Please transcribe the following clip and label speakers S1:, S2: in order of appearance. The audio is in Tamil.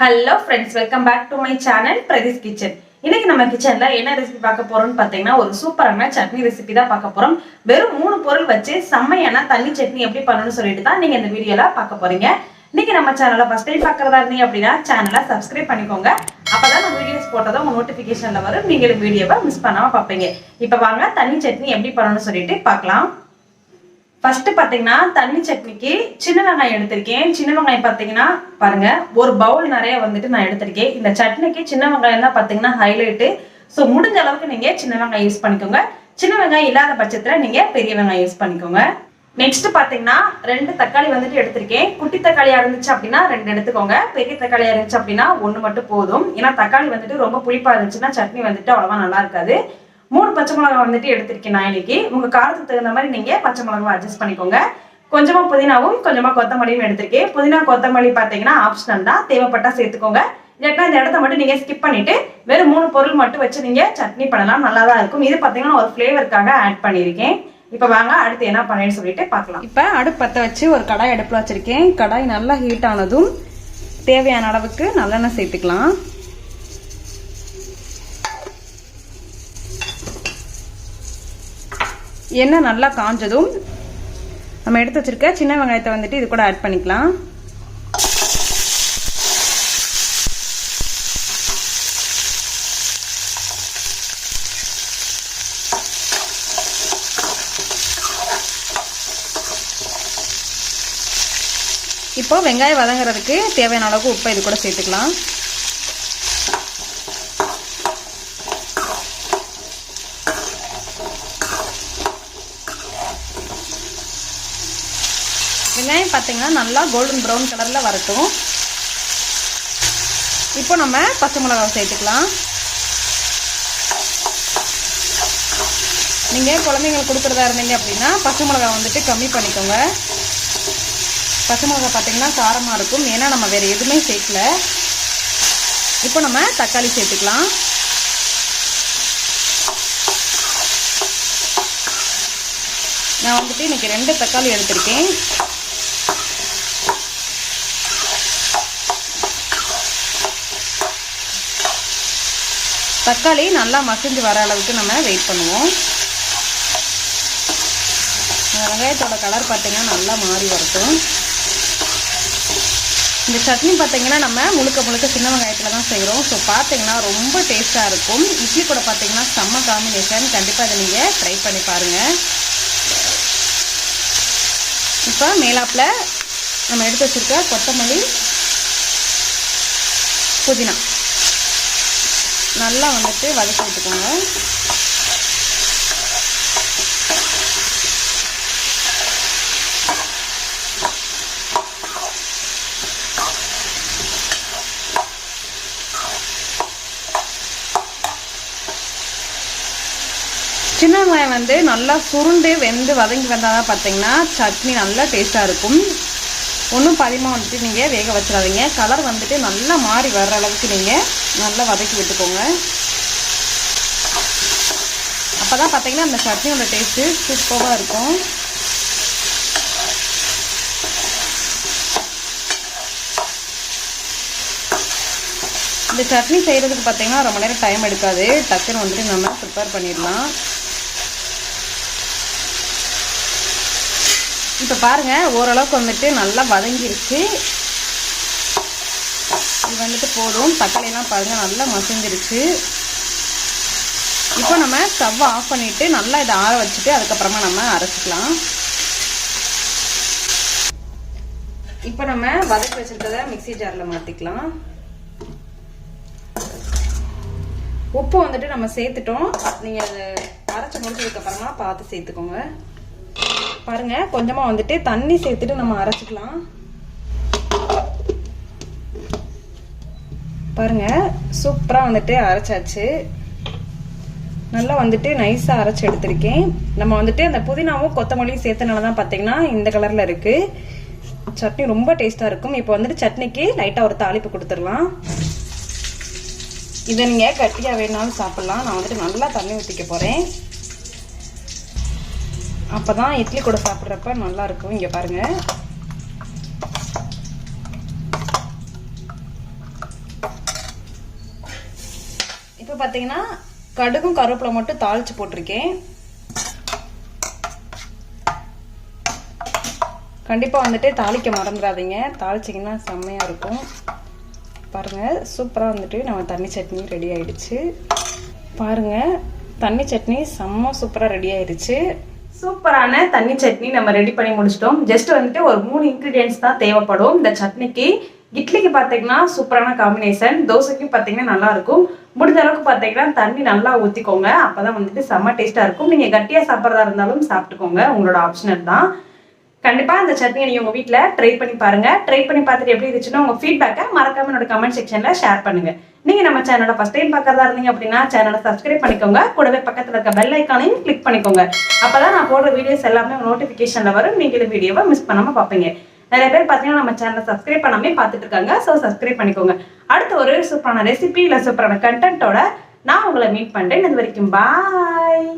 S1: Hello friends, welcome back to my channel Prathik's Kitchen. இன்னைக்கு நம்ம கிச்சன்ல என்ன ரெசிபி பார்க்க போறோம்னு பாத்தீங்கன்னா ஒரு சூப்பரான சட்னி ரெசிபி தான் பார்க்க போறோம். வெறும் 3 பொருள் வச்சு செம்மையான தண்ணி சட்னி எப்படி பண்ணனும்னு சொல்லிட்டு தான் நீங்க இந்த வீடியோல பார்க்க போறீங்க. இன்னைக்கு நம்ம சேனலை ஃபர்ஸ்ட் டைம் பார்க்கறதா இருந்தீங்க அப்படினா சேனலை சப்ஸ்கிரைப் பண்ணிக்கோங்க. அப்பதான் நம்ம வீடியோஸ் போட்டதும் உங்க நோட்டிபிகேஷன்ல வரும். நீங்க இந்த வீடியோவை மிஸ் பண்ணாம பாப்பீங்க. இப்போ வாங்க தண்ணி சட்னி எப்படி பண்ணனும்னு சொல்லிட்டு பார்க்கலாம். ஃபர்ஸ்ட் பாத்தீங்கன்னா தண்ணி சட்னிக்கு சின்ன வெங்காயம் எடுத்திருக்கேன். சின்ன வெங்காயம் பாத்தீங்கன்னா பாருங்க ஒரு பவுல் நிறைய வந்துட்டு நான் எடுத்திருக்கேன். இந்த சட்னிக்கு சின்ன வெங்காயம் தான் பாத்தீங்கன்னா ஹைலைட். ஸோ முடிஞ்ச அளவுக்கு நீங்க சின்ன வெங்காயம் யூஸ் பண்ணிக்கோங்க. சின்ன வெங்காயம் இல்லாத பட்சத்துல நீங்க பெரிய வெங்காயம் யூஸ் பண்ணிக்கோங்க. நெக்ஸ்ட் பாத்தீங்கன்னா 2 தக்காளி வந்துட்டு எடுத்திருக்கேன். குட்டி தக்காளியா இருந்துச்சு அப்படின்னா 2 எடுத்துக்கோங்க. பெரிய தக்காளியா இருந்துச்சு அப்படின்னா 1 மட்டும் போதும். ஏன்னா தக்காளி வந்துட்டு ரொம்ப புளிப்பா இருந்துச்சுன்னா சட்னி வந்துட்டு அவ்வளவா நல்லா இருக்காது. 3 பச்சை மிளகாய் வந்துட்டு எடுத்திருக்கேன் நான் இன்னைக்கு. உங்க காரத்துக்கு தகுந்த மாதிரி நீங்க பச்சை மிளகாய் அட்ஜஸ்ட் பண்ணிக்கோங்க. கொஞ்சமா புதினாவும் கொஞ்சமா கொத்தமல்லியும் எடுத்திருக்கேன். புதினா கொத்தமல்லி பாத்தீங்கன்னா ஆப்ஷனல் தான், தேவைப்பட்டா சேர்த்துக்கோங்க. இல்லைன்னா இந்த இடத்த மட்டும் நீங்க ஸ்கிப் பண்ணிட்டு வெறும் 3 பொருள் மட்டும் வச்சு நீங்க சட்னி பண்ணலாம், நல்லா தான் இருக்கும். இது பாத்தீங்கன்னா ஒரு ஃபிளேவருக்காக ஆட் பண்ணியிருக்கேன். இப்ப வாங்க அடுத்து என்ன பண்ணேன்னு சொல்லிட்டு பார்க்கலாம். இப்ப அடுப்பு பத்த வச்சு ஒரு கடாய் அடுப்புல வச்சிருக்கேன். கடாய் நல்லா ஹீட் ஆனதும் தேவையான அளவுக்கு நல்லெண்ணெய் சேர்த்துக்கலாம். எண்ணெய் நல்லா காஞ்சதும் நம்ம எடுத்து வச்சிருக்க சின்ன வெங்காயத்தை வந்துட்டு இது கூட ஆட் பண்ணிக்கலாம். இப்போ வெங்காயம் வதங்குறதுக்கு தேவையான அளவுக்கு உப்பை இது கூட சேர்த்துக்கலாம். வெங்காயம் பார்த்தீங்கன்னா நல்லா கோல்டன் ப்ரௌன் கலரில் வரட்டும். இப்போ நம்ம பச்சை மிளகாய் சேர்த்துக்கலாம். நீங்கள் குழந்தைங்களுக்கு கொடுக்குறதா இருந்தீங்க அப்படின்னா பச்சை மிளகாய் வந்துட்டு கம்மி பண்ணிக்கோங்க. பச்சை மிளகாய் பார்த்தீங்கன்னா காரமாக இருக்கும், ஏன்னா நம்ம வேறு எதுவுமே சேர்க்கல. இப்போ நம்ம தக்காளி சேர்த்துக்கலாம். நான் வந்துட்டு இன்னைக்கு 2 தக்காளி எடுத்திருக்கேன். தக்காளி நல்லா மசிஞ்சு வர அளவுக்கு நம்ம வெயிட் பண்ணுவோம். வெங்காயத்தோட கலர் பார்த்தீங்கன்னா நல்லா மாறி வரட்டும். இந்த சட்னி பார்த்தீங்கன்னா நம்ம முழுக்க சின்ன வெங்காயத்தில் தான் செய்கிறோம். ஸோ பார்த்தீங்கன்னா ரொம்ப டேஸ்ட்டாக இருக்கும். இட்லி கூட பார்த்தீங்கன்னா செம்ம காம்பினேஷன். கண்டிப்பாக இதை நீங்கள் ட்ரை பண்ணி பாருங்கள். இப்போ மேலாப்பில் நம்ம எடுத்து வச்சுருக்க கொத்தமல்லி புதினா நல்லா வந்துட்டு வதக்கி விட்டுக்கோங்க. சின்ன வெங்காயம் வந்து நல்லா சுருண்டு வெந்து வதங்கி வந்தால் தான் பார்த்தீங்கன்னா சட்னி நல்லா டேஸ்ட்டாக இருக்கும். ஒன்றும் பாதியமாக வந்துட்டு நீங்கள் வேக வச்சிடாதீங்க. கலர் வந்துட்டு நல்லா மாறி வர்ற அளவுக்கு நீங்கள் நல்லா வதக்கி விட்டுக்கோங்க. அப்போ தான் பார்த்தீங்கன்னா அந்த சட்னியோட டேஸ்ட்டு சூப்பராக இருக்கும். இந்த சட்னி செய்கிறதுக்கு பார்த்தீங்கன்னா ரொம்ப நேரம் டைம் எடுக்காது. டக்குன்னு வந்துட்டு நம்ம ப்ரிப்பேர் பண்ணிடலாம். இப்போ பாருங்கள் ஓரளவுக்கு வந்துட்டு நல்லா வதங்கிருச்சு. இது வந்துட்டு போதும். தக்காளியெல்லாம் பாருங்கள் நல்லா மசிஞ்சிருச்சு. இப்போ நம்ம ஸ்டவ் ஆஃப் பண்ணிவிட்டு நல்லா இதை ஆற வச்சுட்டு அதுக்கப்புறமா நம்ம அரைச்சிக்கலாம். இப்போ நம்ம வதக்கி வச்சுருக்கதை மிக்ஸி ஜாரில் மாற்றிக்கலாம். உப்பு வந்துட்டு நம்ம சேர்த்துட்டோம். நீங்கள் அதை அரைச்சி முடிச்சதுக்கப்புறமா பார்த்து சேர்த்துக்கோங்க. பாருங்க கொஞ்சமா வந்துட்டு தண்ணி சேர்த்துட்டு நம்ம அரைச்சிக்கலாம். பாருங்க சூப்பரா வந்துட்டு அரைச்சாச்சு. நல்லா வந்துட்டு நைஸா அரைச்சி எடுத்திருக்கேன். நம்ம வந்துட்டு அந்த புதினாவும் கொத்தமல்லியும் சேர்த்தனால தான் பார்த்தீங்கன்னா இந்த கலர்ல இருக்கு. சட்னி ரொம்ப டேஸ்டா இருக்கும். இப்போ வந்துட்டு சட்னிக்கு லைட்டா ஒரு தாளிப்பு கொடுத்துடலாம். இதை நீங்க கட்டியா வேணாலும் சாப்பிடலாம். நான் வந்துட்டு நல்லா தண்ணி ஊற்றிக்க போறேன். அப்பதான் இட்லி கூட சாப்பிட்றப்ப நல்லா இருக்கும். இங்க பாருங்க பார்த்தீங்கன்னா கடுகும் கருவேப்பிலை மட்டும் தாளிச்சு போட்டிருக்கேன். கண்டிப்பாக வந்துட்டு தாளிக்க மறந்துடாதீங்க, தாளிச்சிங்கன்னா செம்மையாக இருக்கும். பாருங்கள், சூப்பராக வந்துட்டு நம்ம தண்ணி சட்னி ரெடி ஆயிடுச்சு. பாருங்கள், தண்ணி சட்னி செம்ம சூப்பராக ரெடி ஆயிடுச்சு. சூப்பரான தண்ணி சட்னி நம்ம ரெடி பண்ணி முடிச்சிட்டோம். ஜஸ்ட் வந்துட்டு ஒரு 3 இன்க்ரீடியன்ஸ் தான் தேவைப்படும் இந்த சட்னிக்கு. இட்லிக்கு பார்த்தீங்கன்னா சூப்பரான காம்பினேஷன், தோசைக்கும் பார்த்தீங்கன்னா நல்லா இருக்கும். முடிஞ்ச அளவுக்கு பார்த்தீங்கன்னா தண்ணி நல்லா ஊற்றிக்கோங்க, அப்போதான் வந்துட்டு செம்ம டேஸ்ட்டாக இருக்கும். நீங்கள் கட்டியாக சாப்பிட்றதா இருந்தாலும் சாப்பிட்டுக்கோங்க, உங்களோட ஆப்ஷனல் தான். கண்டிப்பாக இந்த சட்னியை நீங்கள் உங்கள் வீட்டில் ட்ரை பண்ணி பாருங்கள். ட்ரை பண்ணி பார்த்துட்டு எப்படி இருந்துச்சுன்னா உங்கள் ஃபீட்பேக்கை மறக்காம என்னோட கமெண்ட் செக்ஷனில் ஷேர் பண்ணுங்கள். நீங்கள் நம்ம சேனலை ஃபஸ்ட் டைம் பார்க்கறதா இருந்தீங்க அப்படின்னா சேனலை சப்ஸ்கிரைப் பண்ணிக்கோங்க. கூடவே பக்கத்தில் இருக்க பெல் ஐக்கானையும் கிளிக் பண்ணிக்கோங்க. அப்போ தான் நான் போடுற வீடியோஸ் எல்லாமே நோட்டிஃபிகேஷனில் வரும். நீங்கள் இந்த வீடியோவை மிஸ் பண்ணாமல் பார்ப்பீங்க. நிறைய பேர் பார்த்தீங்கன்னா நம்ம சேனலை சப்ஸ்கிரைப் பண்ணாமே பார்த்துட்டு இருக்காங்க. ஸோ சப்ஸ்கிரைப் பண்ணிக்கோங்க. அடுத்த ஒரு சூப்பரான ரெசிபி இல்லை சூப்பரான கண்டென்ட்டோட நான் உங்களை மீட் பண்ணுறேன். இது வரைக்கும் பாய்.